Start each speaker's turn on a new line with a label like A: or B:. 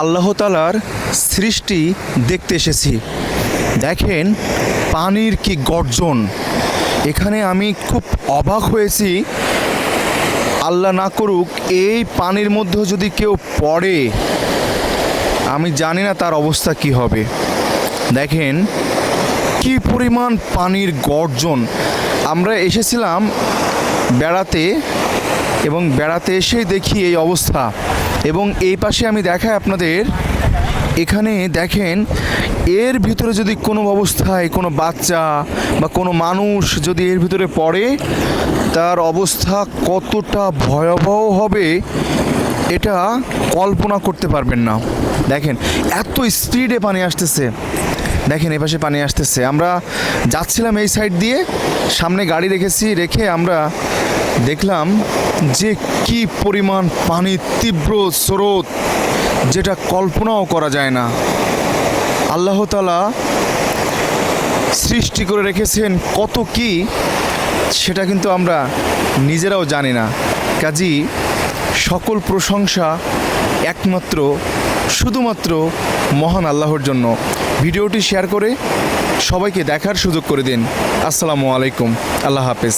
A: আল্লাহ তাআলার সৃষ্টি দেখতে এসেছি। দেখেন পানির কি গর্জন, এখানে আমি খুব অবাক হয়েছি। আল্লাহ না করুক এই পানির মধ্যে যদি কেউ পড়ে, আমি জানি না তার অবস্থা কি হবে। দেখেন কি পরিমাণ পানির গর্জন। আমরা এসেছিলাম বেড়াতে এবং বেড়াতে এসেই দেখি এই অবস্থা। এবং এই পাশে আমি দেখাই আপনাদের, এখানে দেখেন এর ভিতরে যদি কোনো অবস্থায় কোনো বাচ্চা বা কোনো মানুষ যদি এর ভিতরে পড়ে, তার অবস্থা কতটা ভয়াবহ হবে এটা কল্পনা করতে পারবেন না। দেখেন এত স্পিডে পানি আসতেছে, দেখেন এপাশে পানি আসতেছে। আমরা যাচ্ছিলাম এই সাইড দিয়ে, সামনে গাড়ি রেখে আমরা দেখলাম যে কি পরিমাণ পানির তীব্র স্রোত, যেটা কল্পনাও করা যায় না। আল্লাহ তাআলা সৃষ্টি করে রেখেছেন কত কি, সেটা কিন্তু আমরা নিজেরাও জানি না। কাজী সকল প্রশংসা একমাত্র শুধুমাত্র মহান আল্লাহর জন্য। ভিডিওটি শেয়ার করে সবাইকে দেখার সুযোগ করে দিন। আসসালামু আলাইকুম, আল্লাহ হাফেজ।